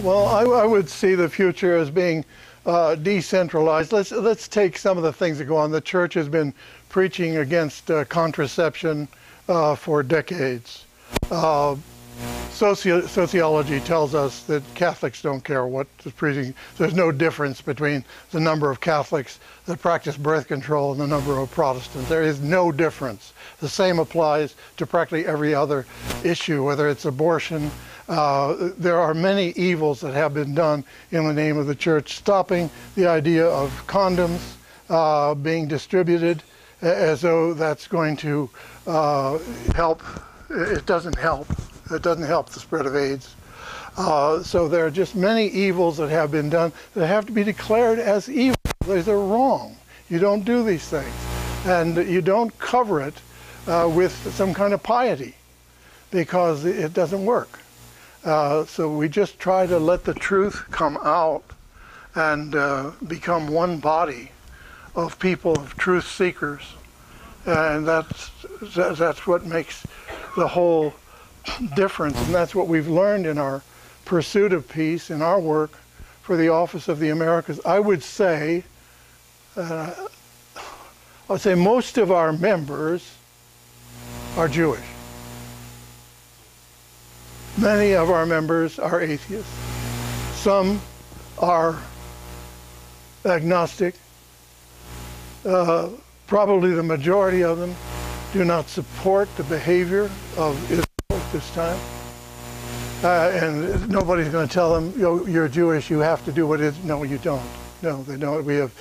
Well, I would see the future as being decentralized. Let's take some of the things that go on. The church has been preaching against contraception for decades. Sociology tells us that Catholics don't care what is preaching. There's no difference between the number of Catholics that practice birth control and the number of Protestants. There is no difference. The same applies to practically every other issue, whether it's abortion. There are many evils that have been done in the name of the church, stopping the idea of condoms being distributed as though that's going to help. It doesn't help. It doesn't help the spread of AIDS. So there are just many evils that have been done that have to be declared as evil. These are wrong. You don't do these things. And you don't cover it with some kind of piety, because it doesn't work. So we just try to let the truth come out and become one body of people, of truth seekers. And that's what makes the whole difference. And that's what we've learned in our pursuit of peace, in our work for the Office of the Americas. I would say most of our members are Jewish. Many of our members are atheists. Some are agnostic. Probably the majority of them do not support the behavior of Israel at this time. And nobody's going to tell them, you're Jewish, you have to do what it is. No, you don't. No, they don't. We have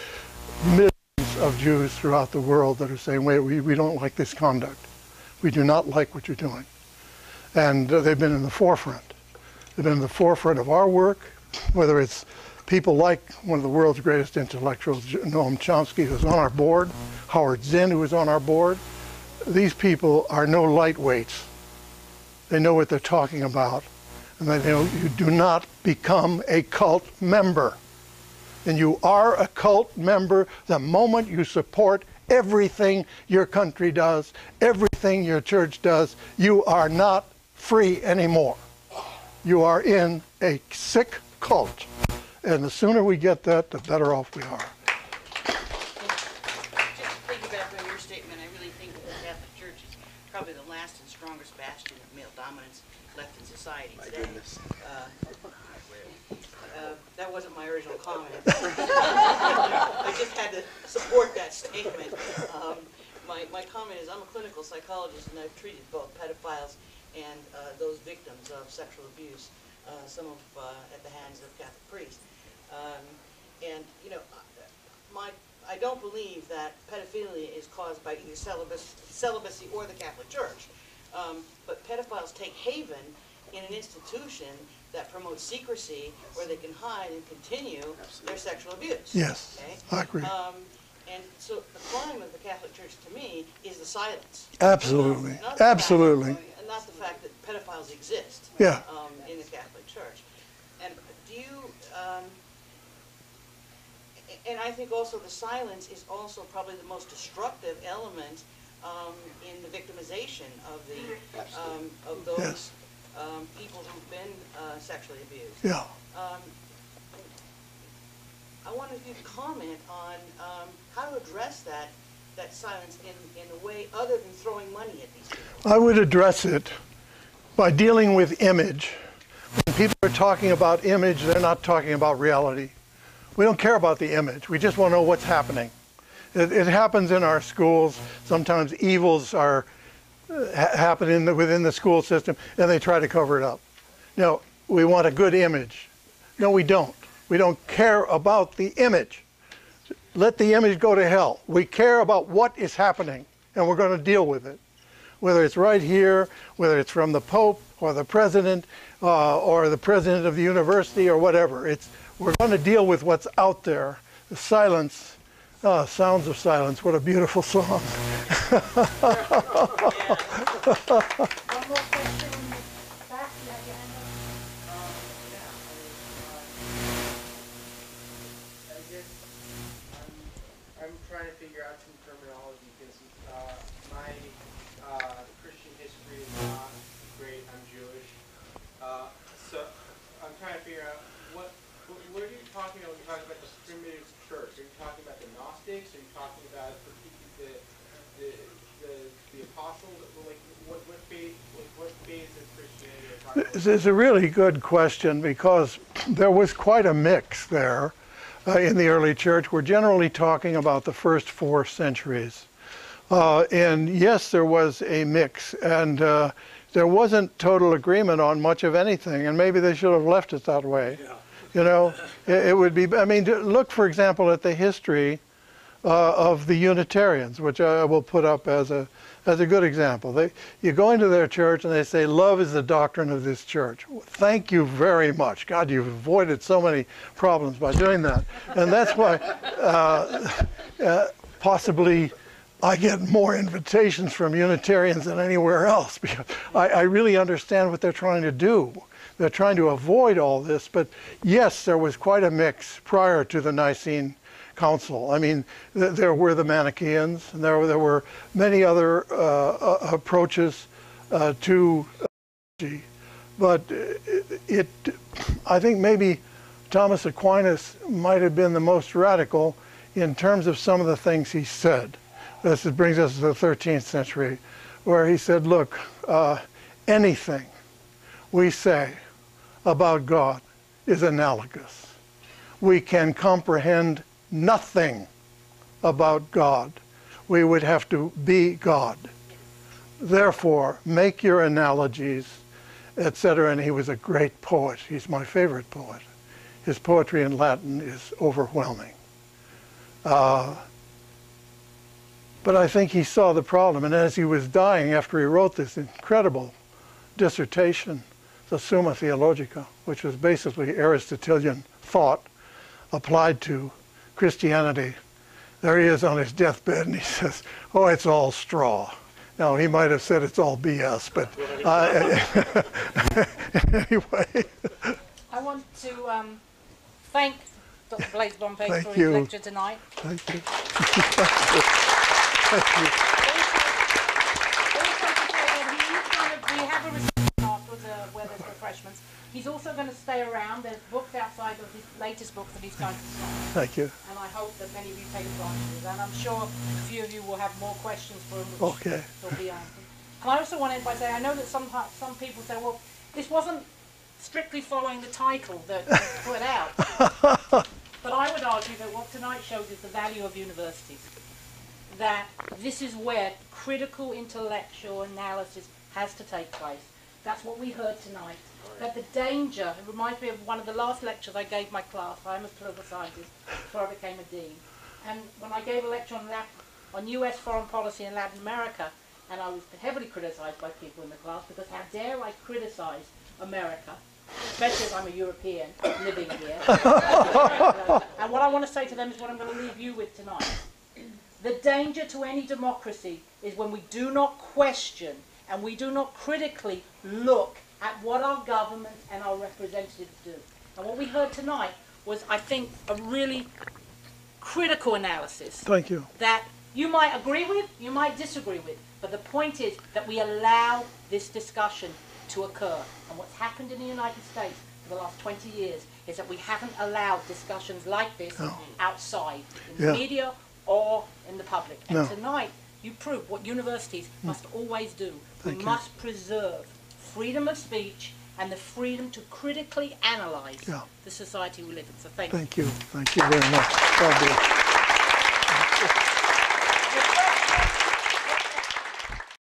millions of Jews throughout the world that are saying, wait, we don't like this conduct. We do not like what you're doing. And they've been in the forefront. They've been in the forefront of our work, whether it's people like one of the world's greatest intellectuals, Noam Chomsky, who's on our board, Howard Zinn, who is on our board. These people are no lightweights. They know what they're talking about. And they know you do not become a cult member. And you are a cult member the moment you support everything your country does, everything your church does. You are not free anymore. You are in a sick cult. And the sooner we get that, the better off we are. Just piggyback on your statement, I really think that the Catholic Church is probably the last and strongest bastion of male dominance left in society today. That wasn't my original comment. I just had to support that statement. My comment is I'm a clinical psychologist, and I've treated both pedophiles and those victims of sexual abuse, some of at the hands of Catholic priests. And I don't believe that pedophilia is caused by either celibacy or the Catholic Church. But pedophiles take haven in an institution that promotes secrecy, where they can hide and continue their sexual abuse. Yes, okay? I agree. And so the crime of the Catholic Church, to me, is the silence. Absolutely, absolutely. And not the fact that pedophiles exist. Yeah. In the Catholic Church. And do you? And I think also the silence is also probably the most destructive element in the victimization of the of those. Yes. People who've been sexually abused. Yeah. I wanted you to comment on how to address that silence in a way other than throwing money at these people. I would address it by dealing with image. When people are talking about image, they're not talking about reality. We don't care about the image. We just want to know what's happening. It happens in our schools. Sometimes evils are happen within the school system, and they try to cover it up. No, we want a good image. No, we don't. We don't care about the image. Let the image go to hell. We care about what is happening, and we're going to deal with it. Whether it's right here, whether it's from the Pope or the President or the President of the university or whatever. We're going to deal with what's out there. The silence. Sounds of Silence, what a beautiful song. One more question back at the end. I guess I'm trying to figure out some terminology, because my Christian history is not great. I'm Jewish. So I'm trying to figure out awesome? Like, what phase is Christianity? This is a really good question because there was quite a mix there in the early church. We're generally talking about the first 4 centuries. And yes, there was a mix, and there wasn't total agreement on much of anything, and maybe they should have left it that way. Yeah. You know, it would be, I mean, look, for example, at the history of the Unitarians, which I will put up as a good example. You go into their church and they say, love is the doctrine of this church. Thank you very much. God, you've avoided so many problems by doing that. And that's why possibly I get more invitations from Unitarians than anywhere else, because I really understand what they're trying to do. They're trying to avoid all this, but yes, there was quite a mix prior to the Nicene Council. I mean, there were the Manichaeans, and there were many other approaches to theology, but I think maybe Thomas Aquinas might have been the most radical in terms of some of the things he said. This brings us to the 13th century, where he said, look, anything we say about God is analogous. We can comprehend nothing about God. We would have to be God. Therefore, make your analogies, etc. And he was a great poet. He's my favorite poet. His poetry in Latin is overwhelming. But I think he saw the problem, and as he was dying after he wrote this incredible dissertation, the Summa Theologica, which was basically Aristotelian thought applied to Christianity, there he is on his deathbed, and he says, oh, it's all straw. Now, he might have said it's all BS, but anyway. I want to thank Dr. Blase Bonpane for his lecture tonight. Thank you. Also we have a reception afterwards where there's refreshments. He's also going to stay around. There's books outside of his latest books that he's going to sign. Thank you. And I hope that many of you take advantage of that. And I'm sure a few of you will have more questions for him, which will be answered. And I also want to end by saying, I know that some people say, well, this wasn't strictly following the title that was put out. But I would argue that what tonight shows is the value of universities. That this is where critical intellectual analysis has to take place. That's what we heard tonight. That the danger, it reminds me of one of the last lectures I gave my class. I'm a political scientist before I became a dean. And when I gave a lecture on US foreign policy in Latin America, and I was heavily criticized by people in the class because how dare I criticize America, especially as I'm a European living here. And what I want to say to them is what I'm going to leave you with tonight. The danger to any democracy is when we do not question and we do not critically look at what our government and our representatives do. And what we heard tonight was, I think, a really critical analysis. Thank you. That you might agree with, you might disagree with, but the point is that we allow this discussion to occur. And what's happened in the United States for the last 20 years is that we haven't allowed discussions like this outside, in the media or in the public. And tonight, you prove what universities must always do. We must preserve freedom of speech and the freedom to critically analyze the society we live in. So thank you. Thank you. Thank you very much. God bless.